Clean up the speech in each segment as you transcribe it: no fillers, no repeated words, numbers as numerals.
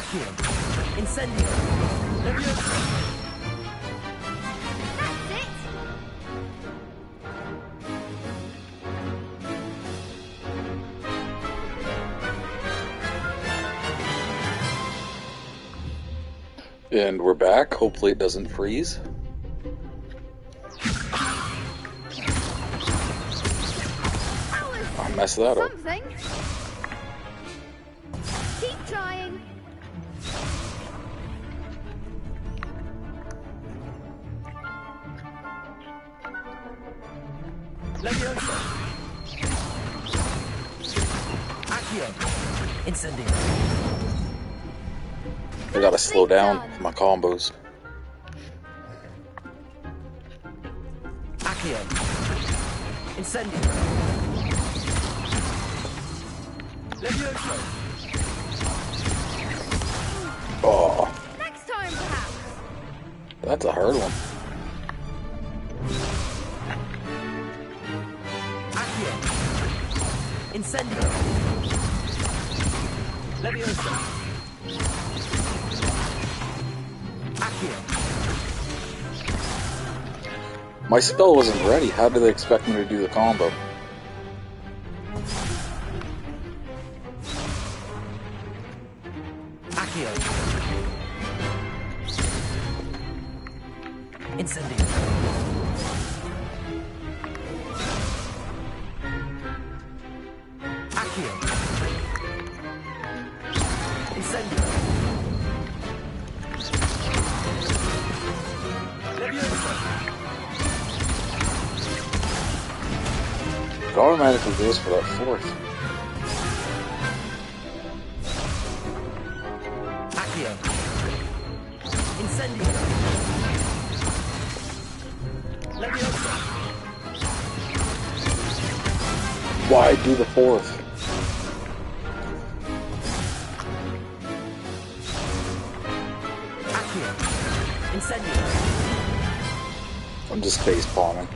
Accio. Incendio. Leviosa. And we're back. Hopefully it doesn't freeze. I messed that up. Something. Keep trying. Leviosa. Accio. Incendio. I gotta slow down my combos. Accio. Incendio. Leviosa. Oh, Next time, perhaps. that's a hard one. Accio. Incendio. Leviosa. My spell wasn't ready. How did they expect me to do the combo? Accio. Incendio. Accio. Incendio. Leviosa. It automatically goes for that fourth. Accio. Incendio. Leviosa. Why do the fourth? Accio. Incendio. I'm just face palming.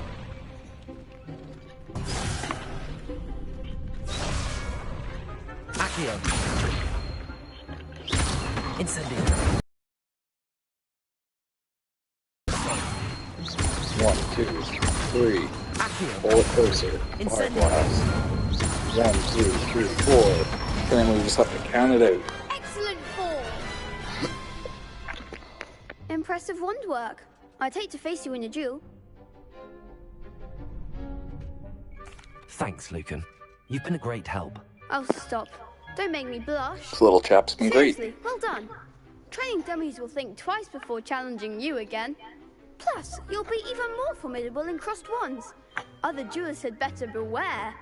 Accio. Incendio. 1, 2, 3. Accio. Pull it closer. Fire blast. 1, 2, 3, 4. And then we just have to count it out. Excellent form. Impressive wand work. I'd hate to face you in a duel. Thanks, Lucan. You've been a great help. Oh, stop. Don't make me blush. This little chap's been great. Seriously, well done. Training dummies will think twice before challenging you again. Plus, you'll be even more formidable in crossed wands. Other duelists had better beware.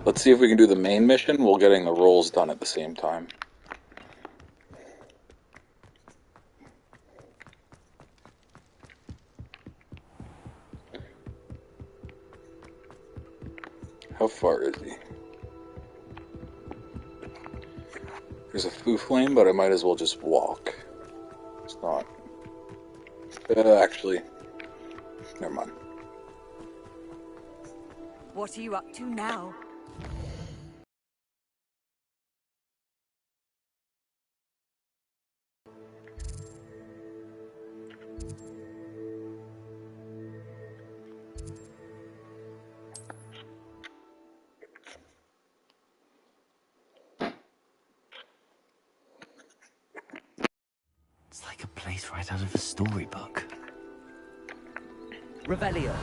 Let's see if we can do the main mission while getting the rolls done at the same time. How far is he? There's a foo flame, but I might as well just walk. It's not. Actually, never mind. What are you up to now? It's like a place right out of a storybook. Revelio.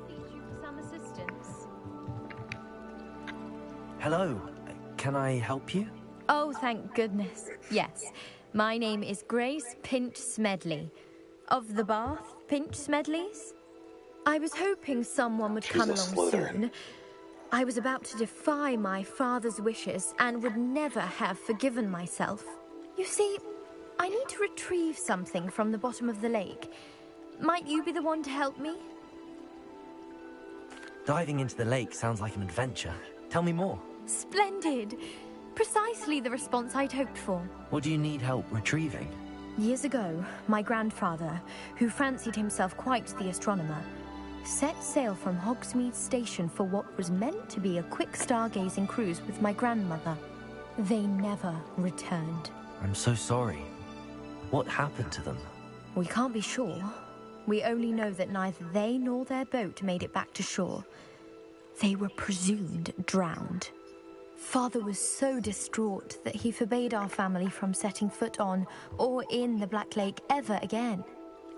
Need you for some assistance? Hello. Can I help you? Oh, thank goodness. Yes. My name is Grace Pinch Smedley. Of the Bath Pinch Smedleys? I was hoping someone would come along soon. I was about to defy my father's wishes and would never have forgiven myself. You see, I need to retrieve something from the bottom of the lake. Might you be the one to help me? Diving into the lake sounds like an adventure. Tell me more. Splendid. Precisely the response I'd hoped for. What do you need help retrieving? Years ago, my grandfather, who fancied himself quite the astronomer, set sail from Hogsmeade Station for what was meant to be a quick stargazing cruise with my grandmother. They never returned. I'm so sorry. What happened to them? We can't be sure. We only know that neither they nor their boat made it back to shore. They were presumed drowned. Father was so distraught that he forbade our family from setting foot on or in the Black Lake ever again.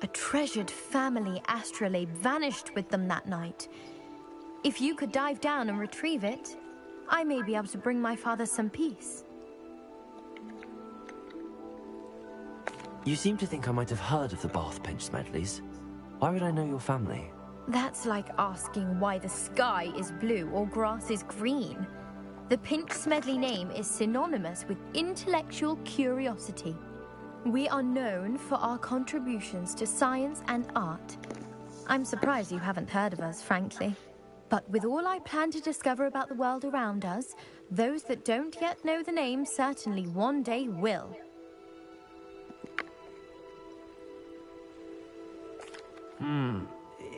A treasured family astrolabe vanished with them that night. If you could dive down and retrieve it, I may be able to bring my father some peace. You seem to think I might have heard of the Bath Pinch Smedleys. Why would I know your family? That's like asking why the sky is blue or grass is green. The Pinch Smedley name is synonymous with intellectual curiosity. We are known for our contributions to science and art. I'm surprised you haven't heard of us, frankly. But with all I plan to discover about the world around us, those that don't yet know the name certainly one day will.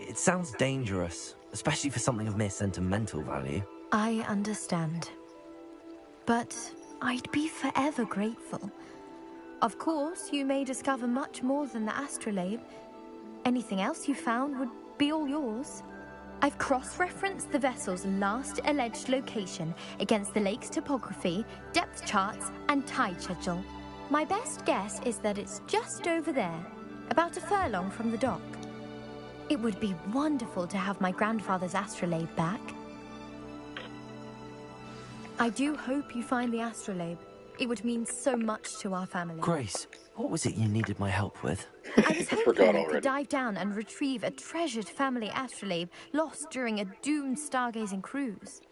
It sounds dangerous, especially for something of mere sentimental value. I understand. But I'd be forever grateful. Of course, you may discover much more than the astrolabe. Anything else you found would be all yours. I've cross-referenced the vessel's last alleged location against the lake's topography, depth charts, and tide schedule. My best guess is that it's just over there, about a furlong from the dock. It would be wonderful to have my grandfather's astrolabe back. I do hope you find the astrolabe. It would mean so much to our family. Grace, what was it you needed my help with? I was hoping you could dive down and retrieve a treasured family astrolabe lost during a doomed stargazing cruise.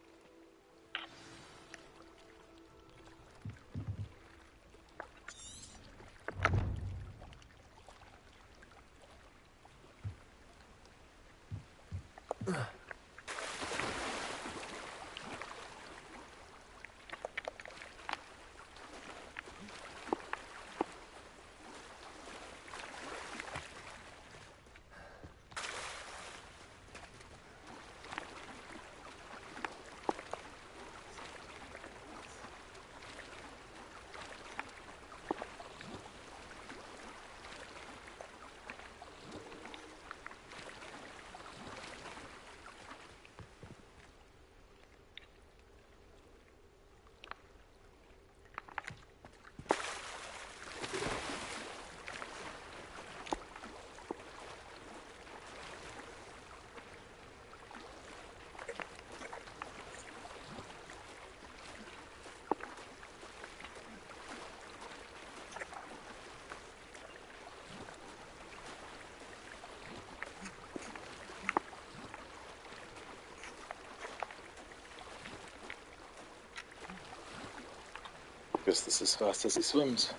Guess this is as fast as he swims.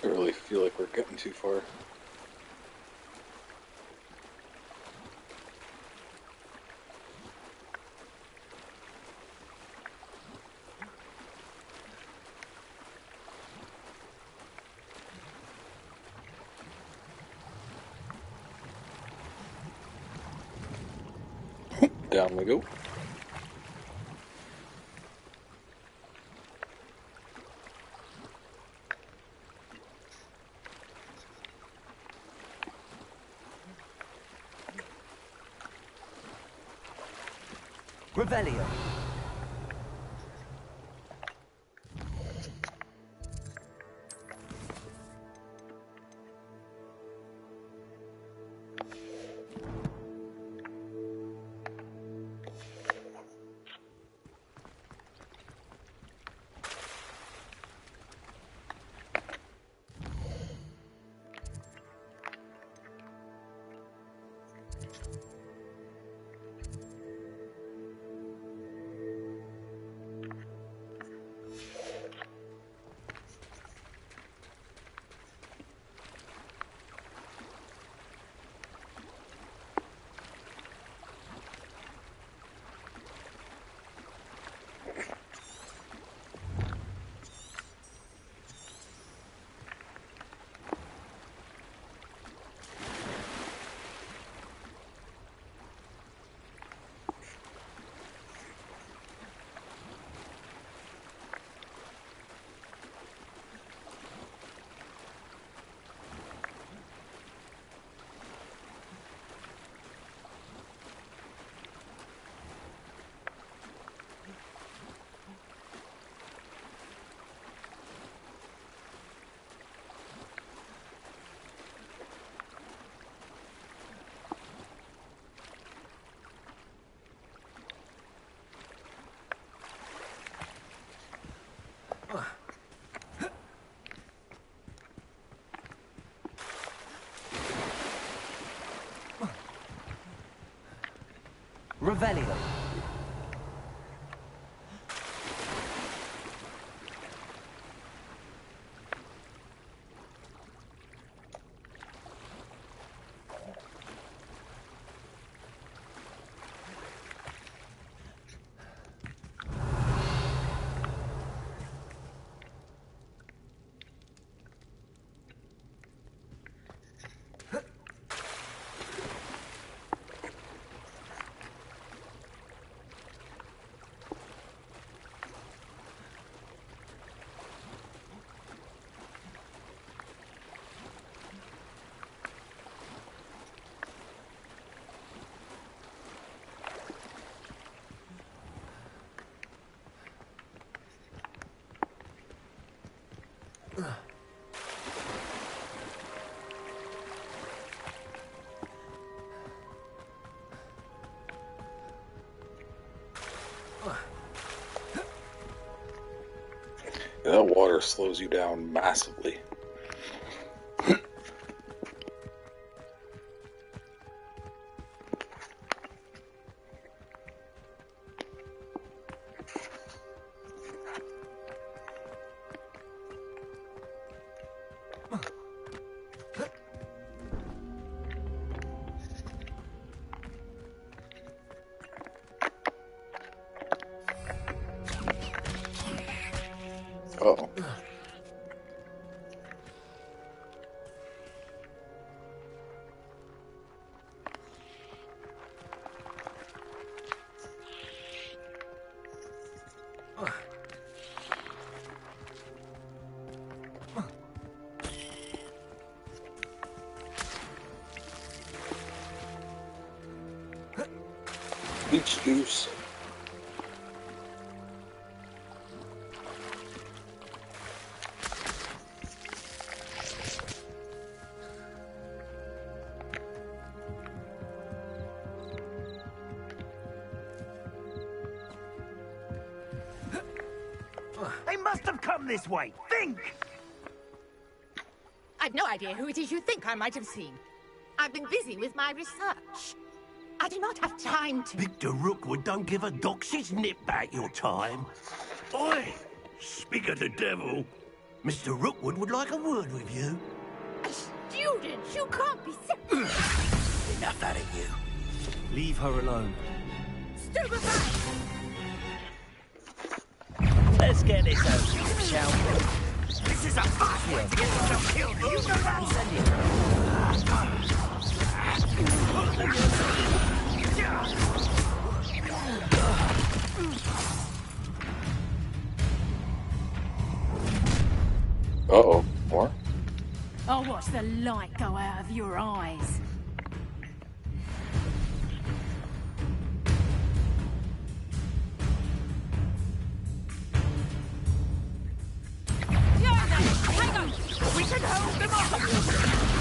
I really feel like we're getting too far. Down we go. Revelio. Revelio. That water slows you down massively. Uh-oh. Peach juice. They must have come this way. Think! I've no idea who it is you think I might have seen. I've been busy with my research. I do not have time to... Victor Rookwood don't give a doxy's nip back your time. Oi! Speak of the devil. Mr. Rookwood would like a word with you. A student? You can't be serious. Enough out of you. Leave her alone. Stupefy! Let's get this over, shall we? This is a fast way to get yourself killed. You know that? Uh-oh. More? I'll watch the light go out of your eyes. Hang on! We can hold them off!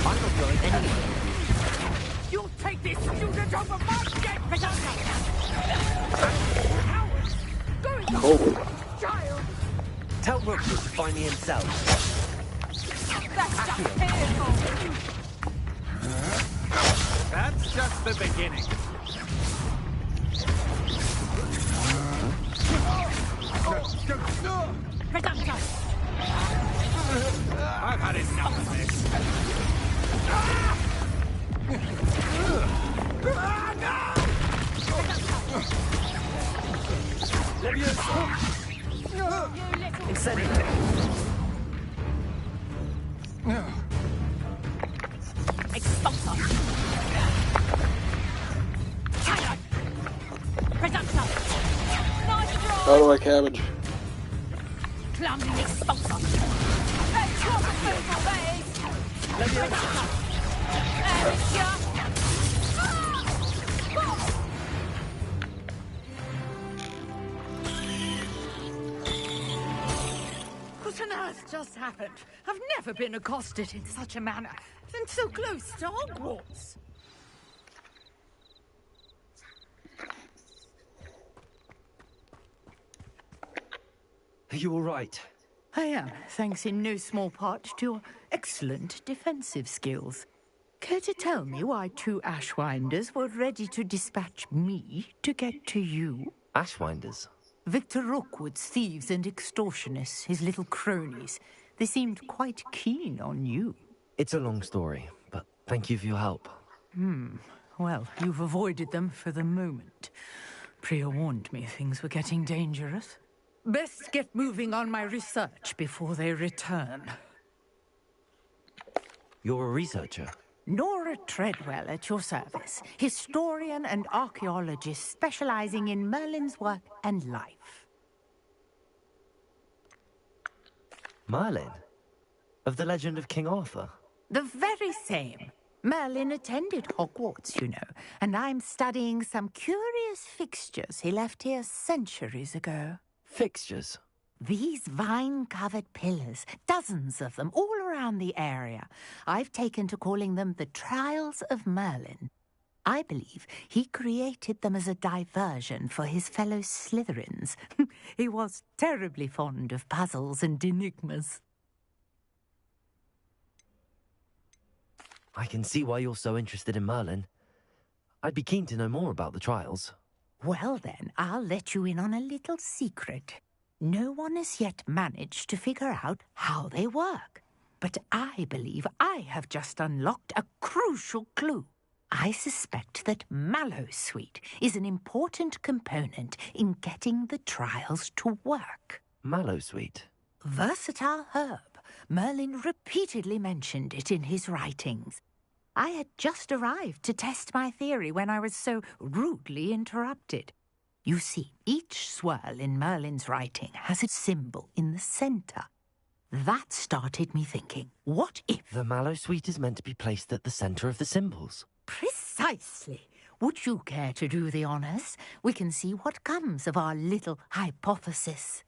I'm not going anywhere. You'll take this student over my dead presumption! Holy. Child! Tell Rookwood to find me himself. That's just painful! That's just the beginning. Presumption! I've had enough of this. Incendiary. Expulsor! Child! Presumption! Nice draw! How do I cabbage? Clumsy expulsor! Let's drop a purple base! Presumption! There it's just... What on earth just happened? I've never been accosted in such a manner, and so close to Hogwarts. Are you all right? I am, thanks in no small part to your excellent defensive skills. Care to tell me why 2 Ashwinders were ready to dispatch me to get to you? Ashwinders? Victor Rookwood's thieves and extortionists, his little cronies. They seemed quite keen on you. It's a long story, but thank you for your help. Well, you've avoided them for the moment. Priya warned me things were getting dangerous. Best get moving on my research before they return. You're a researcher? Nora Treadwell at your service, historian and archaeologist specializing in Merlin's work and life. Merlin? Of the legend of King Arthur? The very same. Merlin attended Hogwarts, you know, and I'm studying some curious fixtures he left here centuries ago. Fixtures? These vine-covered pillars, dozens of them, all around the area. I've taken to calling them the Trials of Merlin. I believe he created them as a diversion for his fellow Slytherins. He was terribly fond of puzzles and enigmas. I can see why you're so interested in Merlin. I'd be keen to know more about the trials. Well then, I'll let you in on a little secret. No one has yet managed to figure out how they work. But I believe I have just unlocked a crucial clue. I suspect that Mallowsweet is an important component in getting the trials to work. Mallowsweet? Versatile herb. Merlin repeatedly mentioned it in his writings. I had just arrived to test my theory when I was so rudely interrupted. You see, each swirl in Merlin's writing has a symbol in the center. That started me thinking, what if... The Mallowsweet is meant to be placed at the center of the symbols. Precisely. Would you care to do the honors? We can see what comes of our little hypothesis.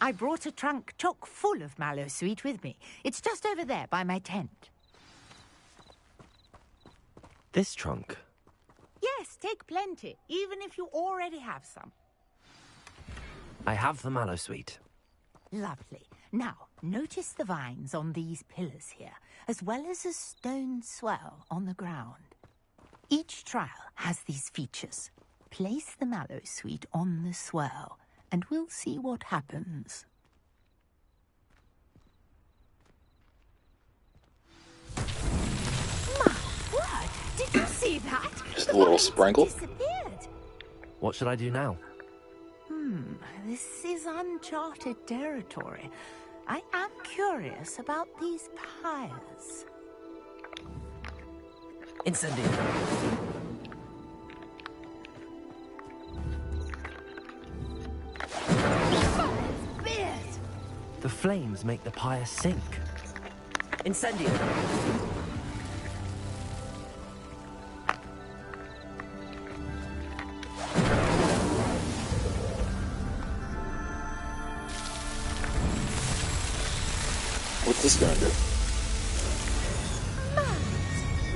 I brought a trunk chock full of Mallowsweet with me. It's just over there by my tent. This trunk? Yes, take plenty, even if you already have some. I have the Mallowsweet. Lovely. Now, notice the vines on these pillars here, as well as a stone swell on the ground. Each trial has these features. Place the Mallowsweet on the swell, and we'll see what happens. My word! Did you see that? Just a little sprinkle. Disappeared. What should I do now? This is uncharted territory. I am curious about these pyres. Incendio. The flames make the pyre sink. Incendio. What's this gonna do?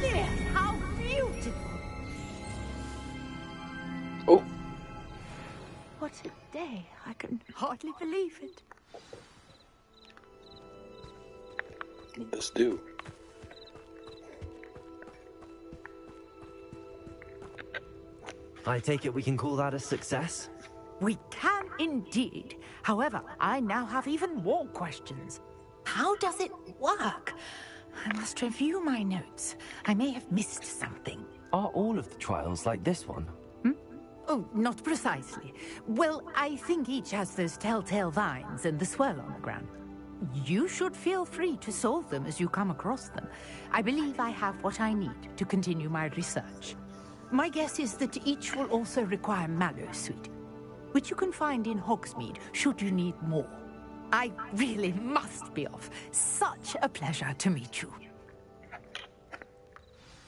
There, how beautiful! Oh, What a day! I can hardly believe it. what'd this do? I take it we can call that a success? We can indeed. However, I now have even more questions. How does it work? I must review my notes. I may have missed something. Are all of the trials like this one? Oh, not precisely. Well, I think each has those telltale vines and the swirl on the ground. You should feel free to solve them as you come across them. I believe I have what I need to continue my research. My guess is that each will also require Mallowsweet, which you can find in Hogsmeade should you need more. I really must be off. Such a pleasure to meet you.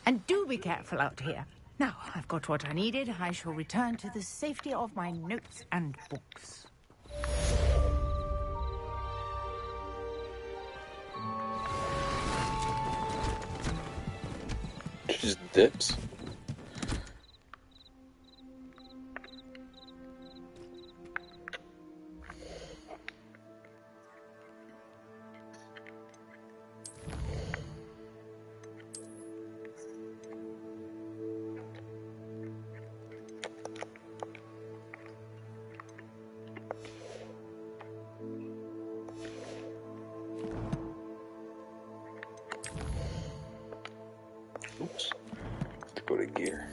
And do be careful out here. Now, I've got what I needed. I shall return to the safety of my notes and books. She just dips. here?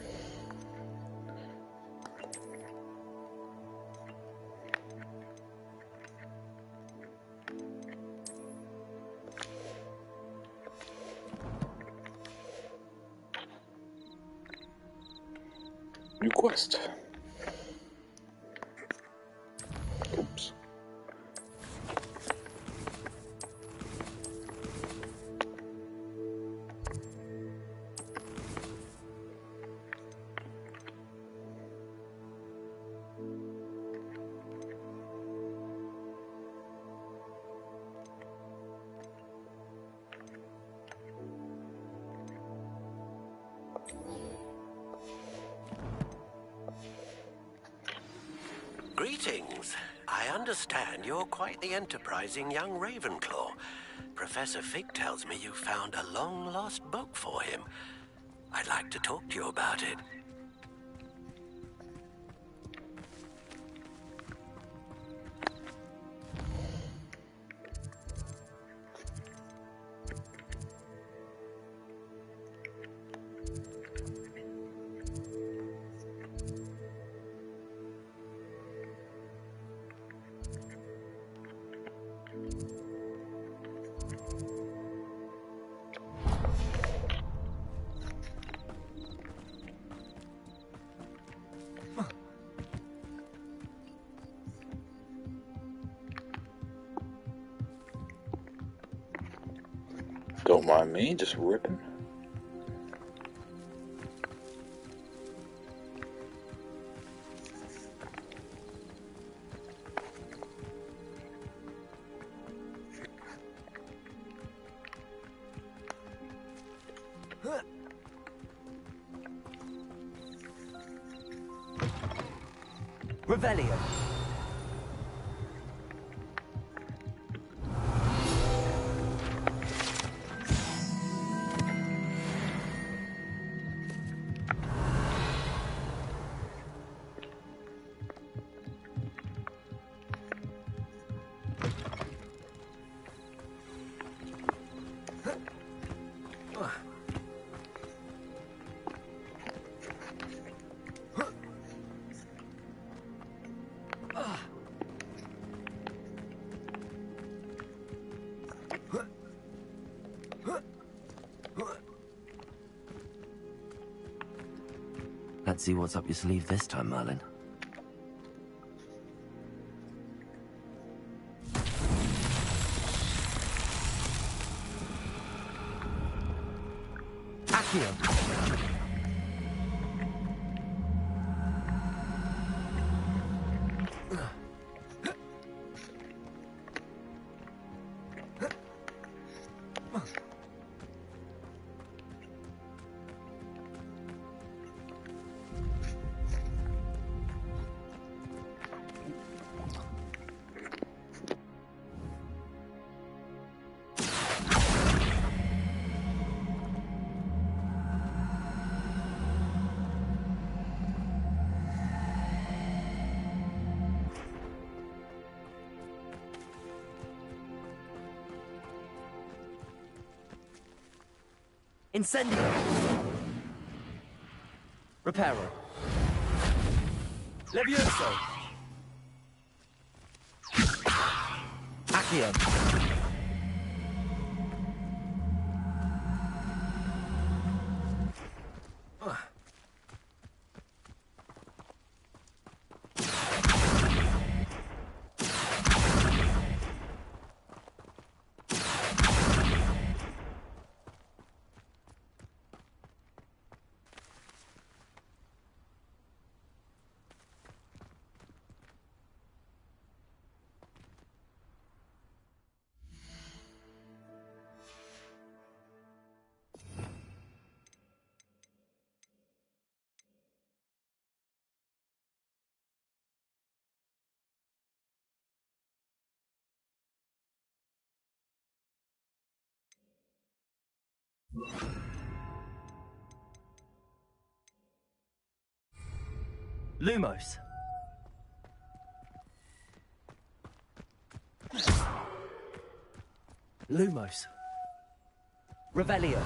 New quest. Oops. Greetings. I understand you're quite the enterprising young Raveclaw. Professor Fig tells me you found a long-lost book for him. I'd like to talk to you about it. Don't mind me, just ripping. Revelio. Let's see what's up your sleeve this time, Merlin. Accio. Incendio. Reparo. Levioso. Accio. Lumos. Lumos. Revelio.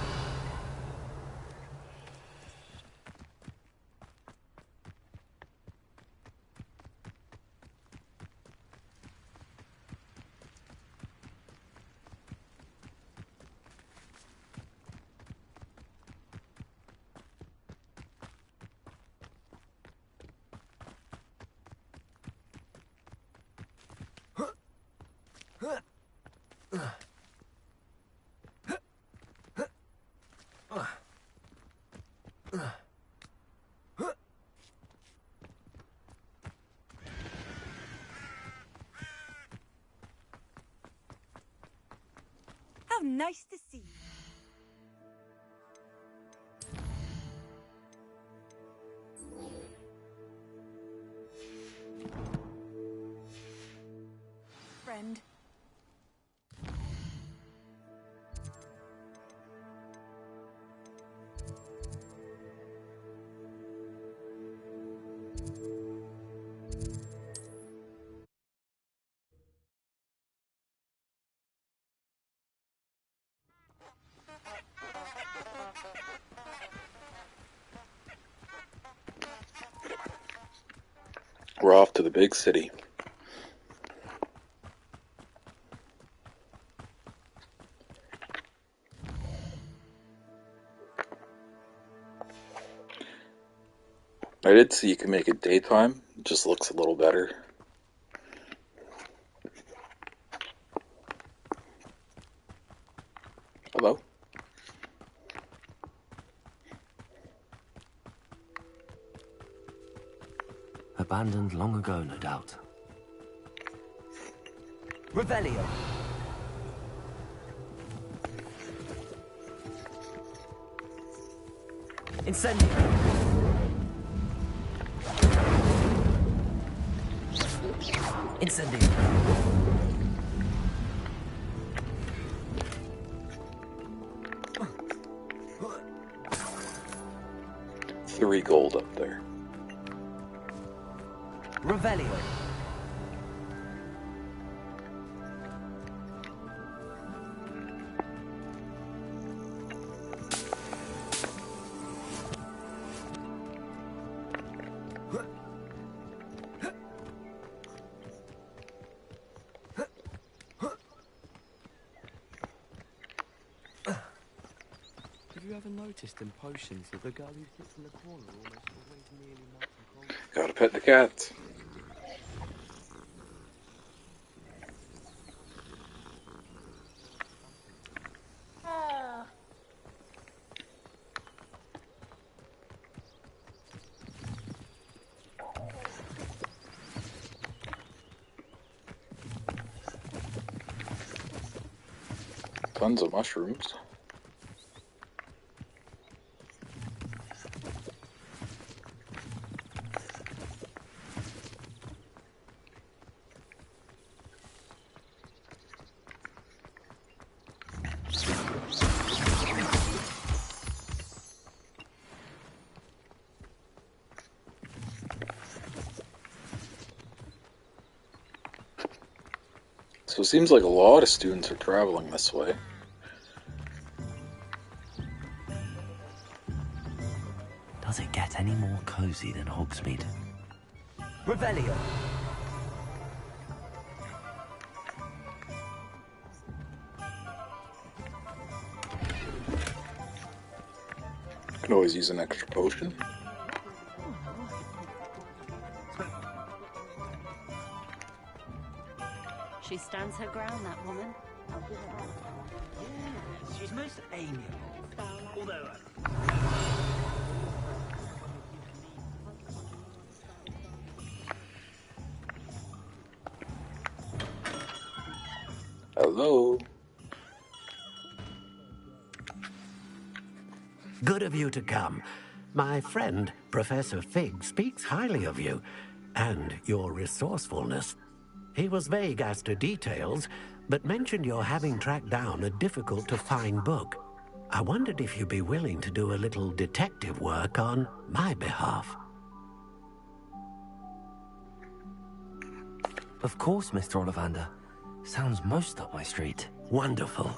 Nice to see you. Friend. We're off to the big city. I did see you can make it daytime. It just looks a little better. Hello? Abandoned long ago, no doubt. Revelio! Incendio! Incendio! 3 gold up there. Revelio! Have you ever noticed in potions that the girl who sits in the corner almost always nearly melts in cold? Gotta pet the cat. Tons of mushrooms. So it seems like a lot of students are traveling this way. Does it get any more cozy than Hogsmeade? Revelio! Could always use an extra potion. She stands her ground, that woman. She's most amiable. Although... Hello. Good of you to come. My friend, Professor Fig, speaks highly of you and your resourcefulness. He was vague as to details, but mentioned your having tracked down a difficult-to-find book. I wondered if you'd be willing to do a little detective work on my behalf. Of course, Mr. Ollivander. Sounds most up my street. Wonderful.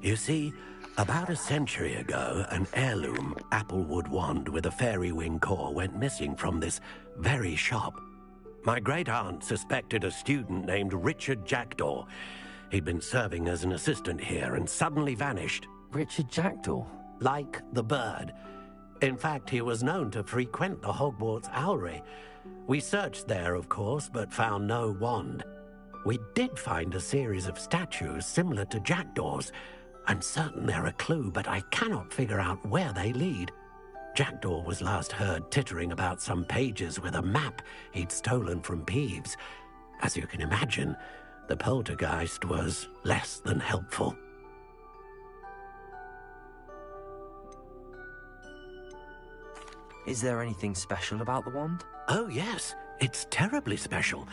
You see, about a century ago, an heirloom applewood wand with a fairy wing core went missing from this very shop. My great-aunt suspected a student named Richard Jackdaw. He'd been serving as an assistant here and suddenly vanished. Richard Jackdaw? Like the bird. In fact, he was known to frequent the Hogwarts Owlery. We searched there, of course, but found no wand. We did find a series of statues similar to Jackdaw's. I'm certain they're a clue, but I cannot figure out where they lead. Jackdaw was last heard tittering about some pages with a map he'd stolen from Peeves. As you can imagine, the poltergeist was less than helpful. Is there anything special about the wand? Oh, yes. It's terribly special.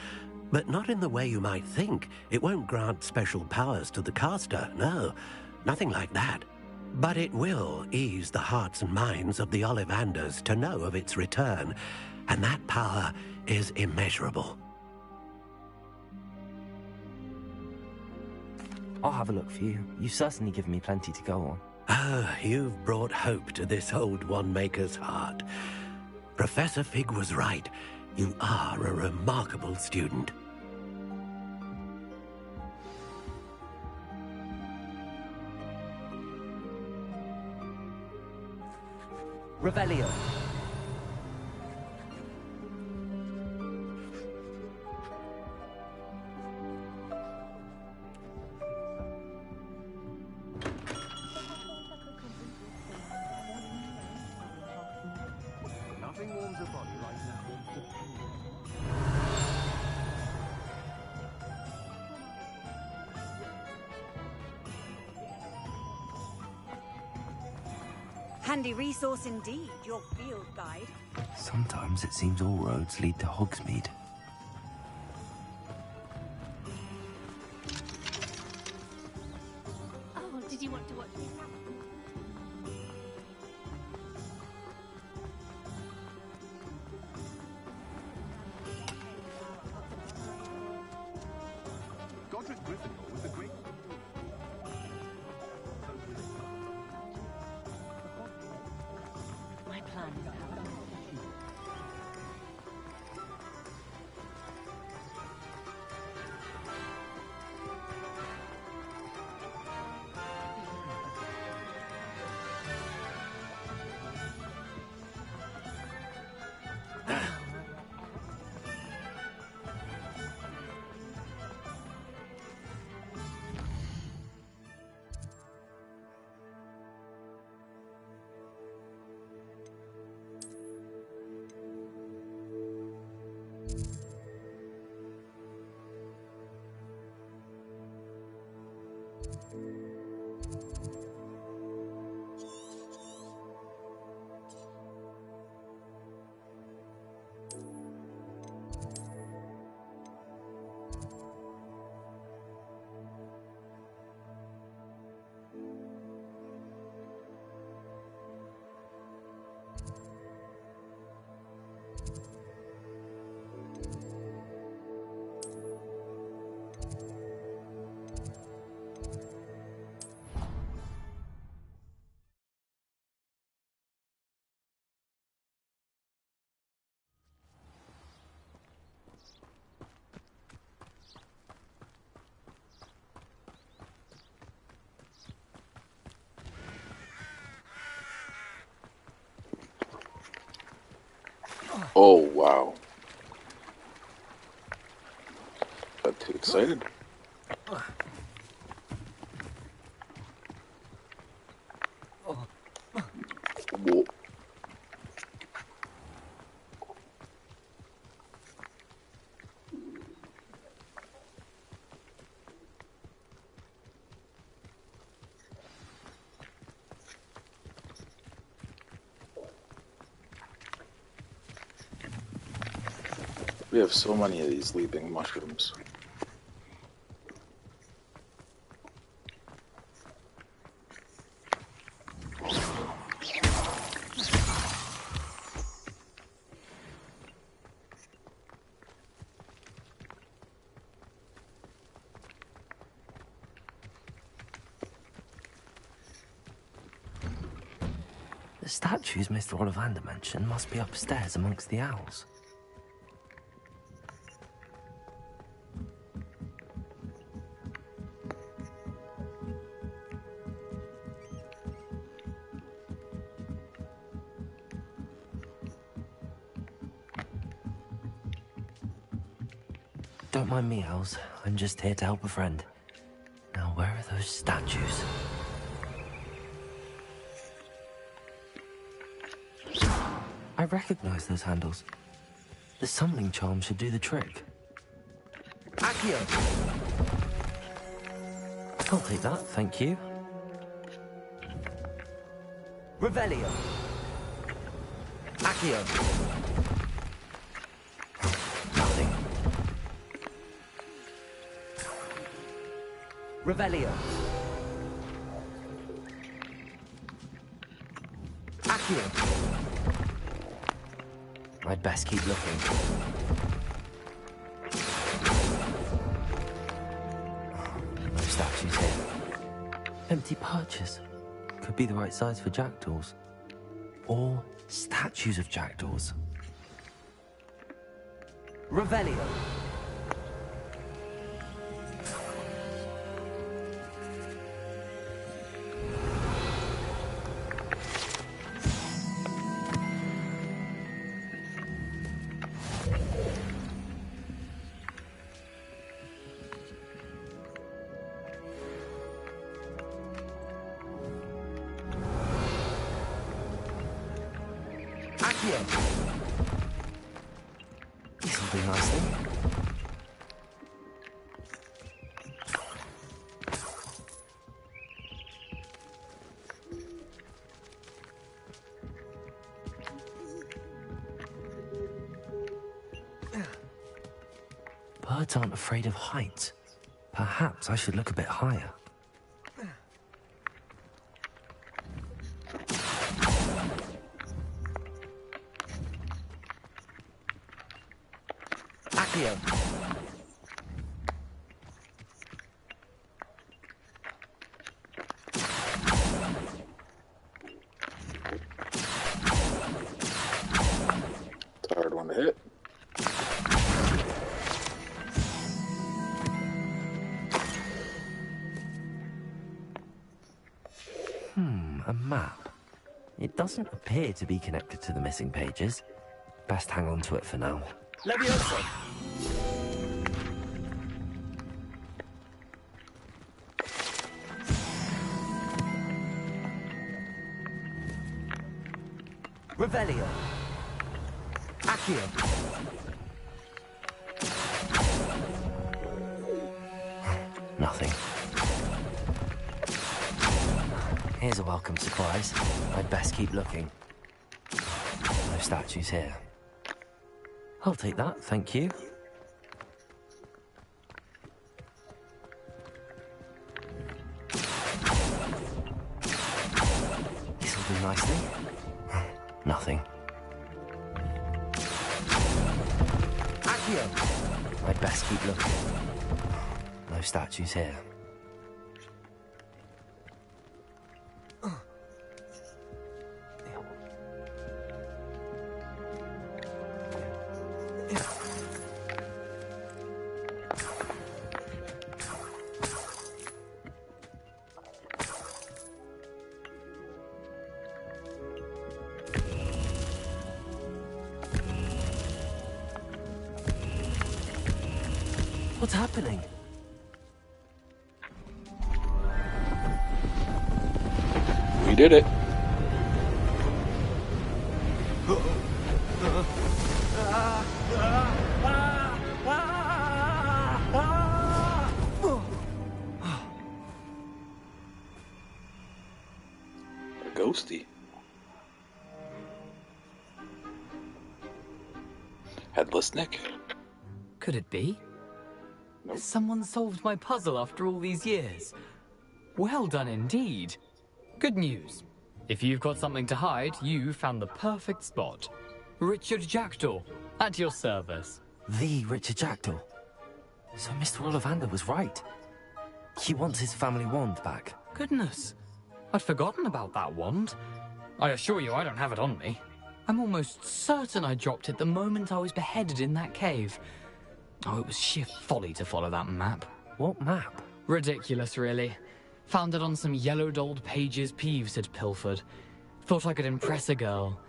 But not in the way you might think. It won't grant special powers to the caster, no. Nothing like that. But it will ease the hearts and minds of the Ollivanders to know of its return. And that power is immeasurable. I'll have a look for you. You've certainly given me plenty to go on. Oh, you've brought hope to this old wand-maker's heart. Professor Fig was right. You are a remarkable student. Revelio. Nothing warms a body like that. Handy resource indeed, your field guide. Sometimes it seems all roads lead to Hogsmeade. Oh, did you want to watch me? Godric Gryffindor was the great... My plan is out. Oh, wow. Got too excited. Whoa. We have so many of these leaping mushrooms. The statues Mr. Ollivander mentioned must be upstairs amongst the owls. Don't mind me, owls. I'm just here to help a friend. Now, where are those statues? I recognize those handles. The summoning charm should do the trick. Accio! I'll take that, thank you. Revelio! Accio! Nothing. Revelio! Accio! I'd best keep looking. No statues here. Empty perches. Could be the right size for jackdaws. Or statues of jackdaws. Revelio. This'll do nicely. Birds aren't afraid of heights. Perhaps I should look a bit higher. Accio. It's a hard one to hit. A map. It doesn't appear to be connected to the missing pages. Best hang on to it for now. Leviosa! Revelio. Accio. Nothing. Here's a welcome surprise. I'd best keep looking. No statues here. I'll take that, thank you. This'll do nicely. Nothing. Accio! I'd best keep looking. No statues here. What's happening? We did it. A ghosty. Headless Nick. Could it be? Nope. Someone solved my puzzle after all these years. Well done indeed. Good news. If you've got something to hide, you found the perfect spot. Richard Jackdaw, at your service. The Richard Jackdaw. So Mr. Ollivander was right. He wants his family wand back. Goodness, I'd forgotten about that wand. I assure you I don't have it on me. I'm almost certain I dropped it the moment I was beheaded in that cave. Oh, it was sheer folly to follow that map. What map? Ridiculous, really. Found it on some yellowed old pages Peeves had pilfered. Thought I could impress a girl.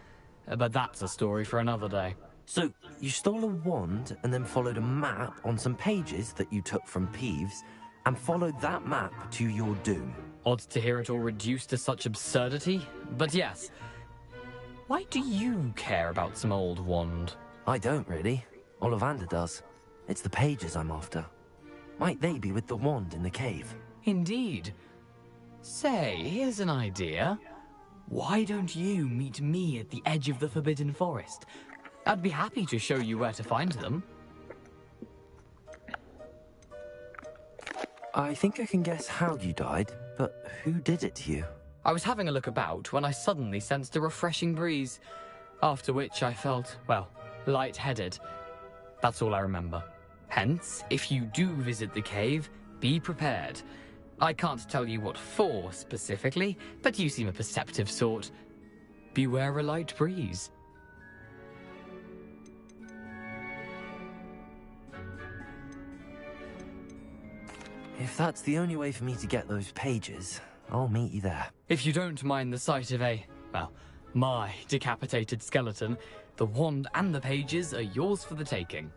But that's a story for another day. So, you stole a wand and then followed a map on some pages that you took from Peeves and followed that map to your doom. Odd to hear it all reduced to such absurdity, but yes. Why do you care about some old wand? I don't, really. Ollivander does. It's the pages I'm after. Might they be with the wand in the cave? Indeed. Say, here's an idea. Why don't you meet me at the edge of the Forbidden Forest? I'd be happy to show you where to find them. I think I can guess how you died, but who did it to you? I was having a look about when I suddenly sensed a refreshing breeze, after which I felt, well, lightheaded. That's all I remember. Hence, if you do visit the cave, be prepared. I can't tell you what for specifically, but you seem a perceptive sort. Beware a light breeze. If that's the only way for me to get those pages, I'll meet you there. If you don't mind the sight of my decapitated skeleton, the wand and the pages are yours for the taking.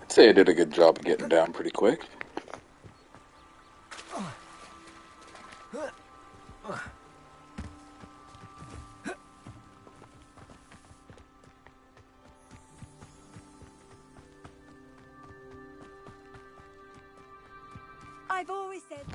I'd say I did a good job of getting down pretty quick. I've always said...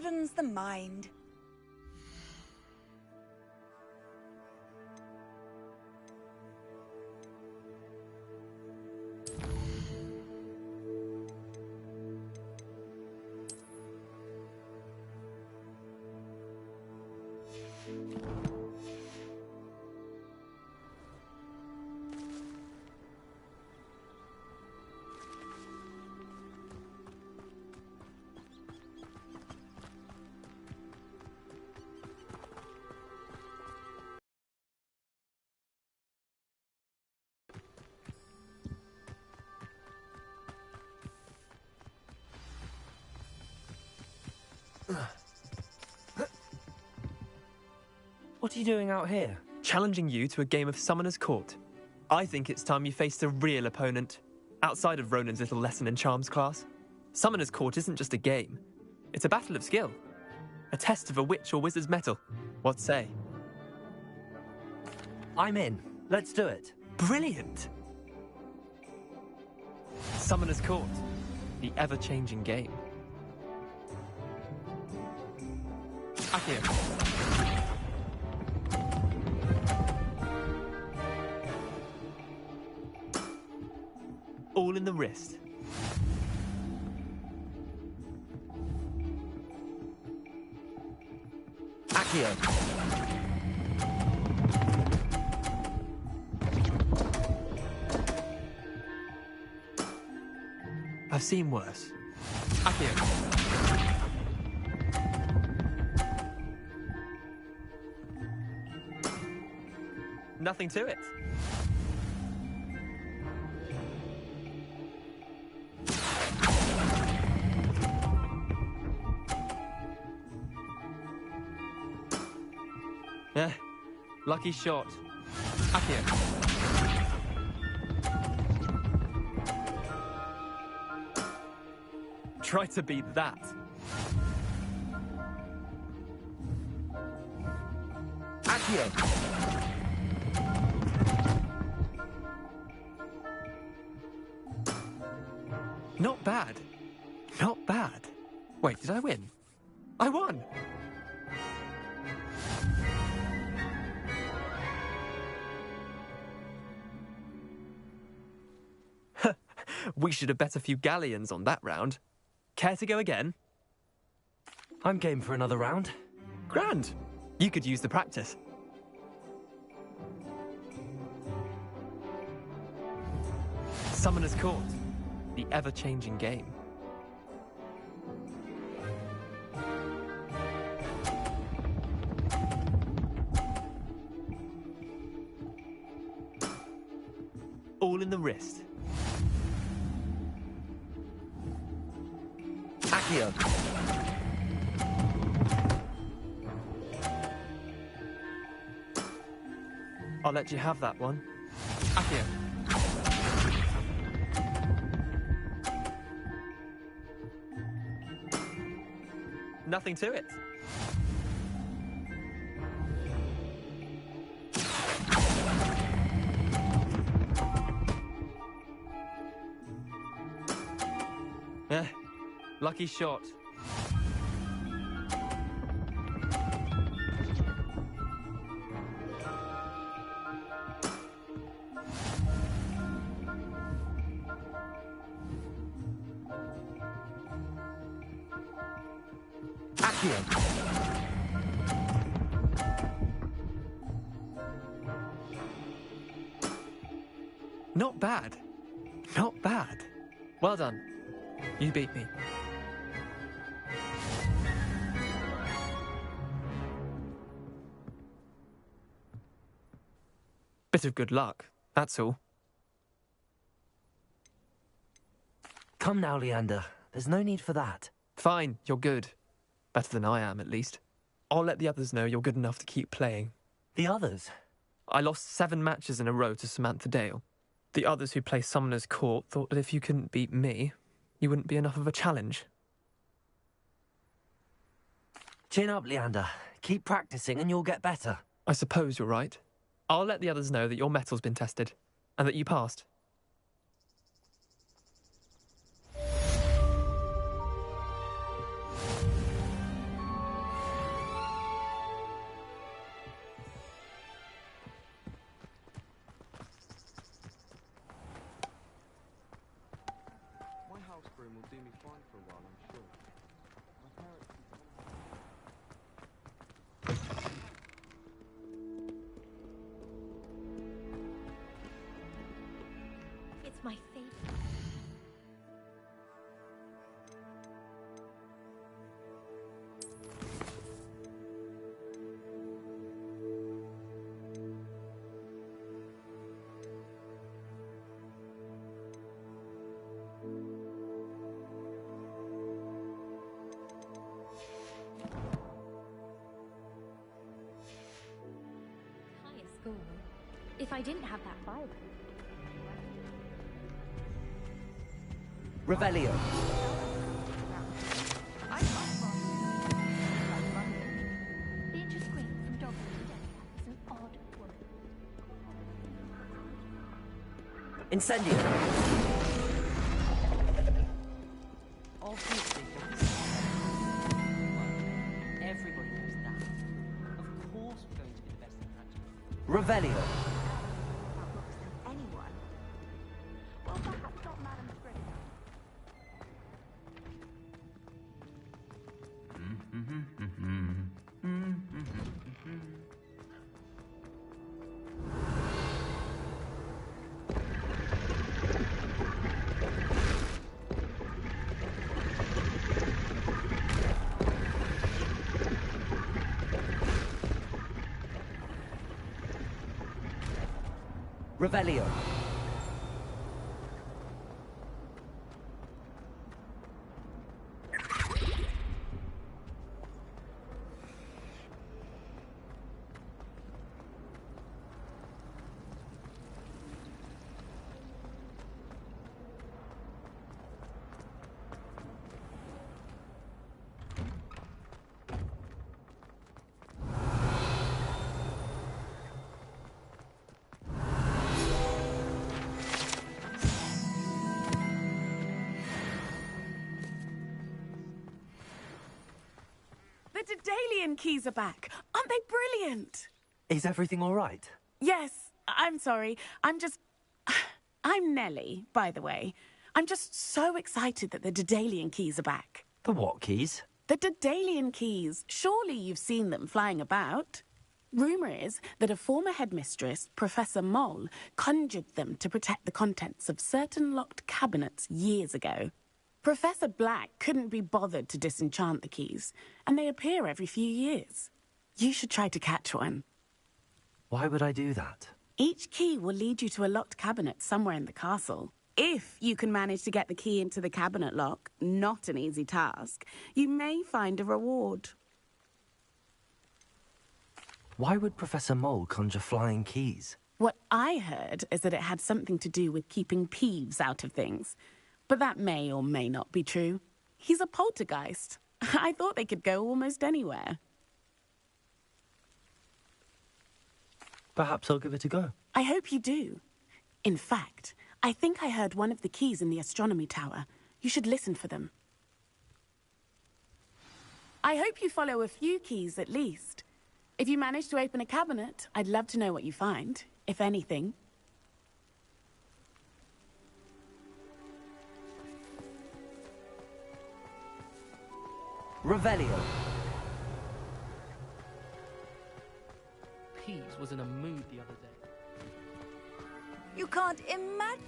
broadens the mind. What are you doing out here? Challenging you to a game of Summoner's Court. I think it's time you faced a real opponent, outside of Ronan's little lesson in charms class. Summoner's Court isn't just a game. It's a battle of skill. A test of a witch or wizard's mettle. What say? I'm in. Let's do it. Brilliant! Summoner's Court. The ever-changing game. Accio. All in the wrist. Accio. I've seen worse. Accio. Nothing to it. Lucky shot. Accio. Try to beat that. Accio. Not bad. Not bad. Wait, did I win? I won! We should have bet a few galleons on that round. Care to go again? I'm game for another round. Grand. You could use the practice. Summoner's Court. The ever-changing game. All in the wrist. Accio. I'll let you have that one. Accio. Nothing to it. Lucky shot. Accio. Not bad. Not bad. Well done. You beat me. Bit of good luck, that's all. Come now, Leander. There's no need for that. Fine, you're good. Better than I am, at least. I'll let the others know you're good enough to keep playing. The others? I lost 7 matches in a row to Samantha Dale. The others who play Summoner's Court thought that if you couldn't beat me, you wouldn't be enough of a challenge. Chin up, Leander. Keep practicing and you'll get better. I suppose you're right. I'll let the others know that your metal's been tested, and that you passed. My house broom will do me fine for a while, I'm sure. My parents... school. If I didn't have that Bible... Revelio. Beatrice Green from Dog is an odd woman. Incendio. Obviously, everybody knows that. Of course we're going to be the best in that. Revelio. Anyone? Well, perhaps not Madame Spring. Revelio. The Daedalian keys are back. Aren't they brilliant? Is everything all right? Yes, I'm sorry. I'm Nellie, by the way. I'm just so excited that the Daedalian keys are back. The what keys? The Daedalian keys. Surely you've seen them flying about. Rumour is that a former headmistress, Professor Mole, conjured them to protect the contents of certain locked cabinets years ago. Professor Black couldn't be bothered to disenchant the keys, and they appear every few years. You should try to catch one. Why would I do that? Each key will lead you to a locked cabinet somewhere in the castle. If you can manage to get the key into the cabinet lock, not an easy task, you may find a reward. Why would Professor Mole conjure flying keys? What I heard is that it had something to do with keeping Peeves out of things. But that may or may not be true. He's a poltergeist. I thought they could go almost anywhere. Perhaps I'll give it a go. I hope you do. In fact, I think I heard one of the keys in the astronomy tower. You should listen for them. I hope you follow a few keys at least. If you manage to open a cabinet, I'd love to know what you find, if anything. Revelio. Peeves was in a mood the other day. You can't imagine.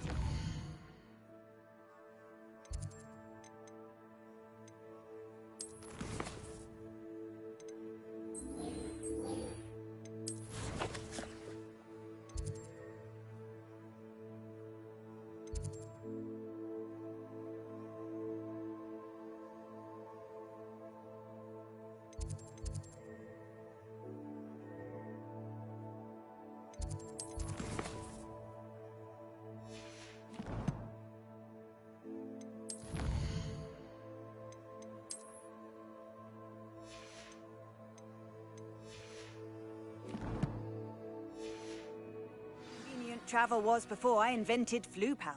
Travel was before I invented flu powder.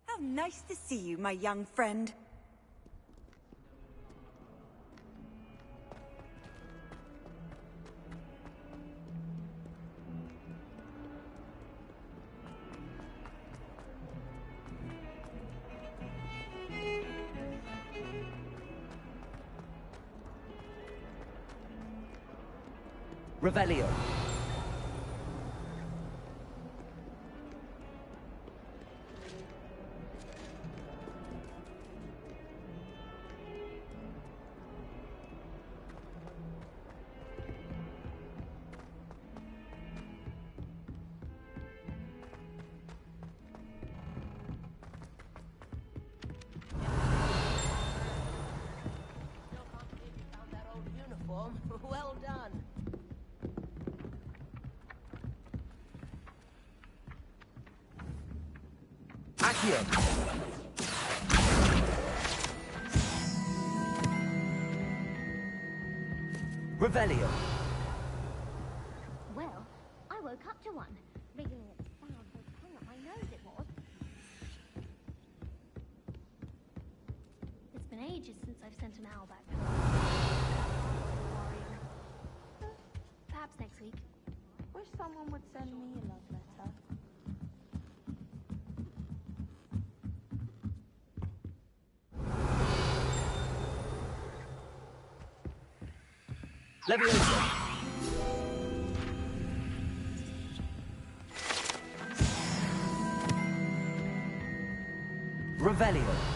How nice to see you, my young friend. Revelio. form. Well done. Accio! Revelio! Well, I woke up to one. Wriggling its sound was hung up my nose, it was. It's been ages since I've sent an owl back home. Perhaps next week. Wish someone would send me a love letter. Leviosa! Revelio!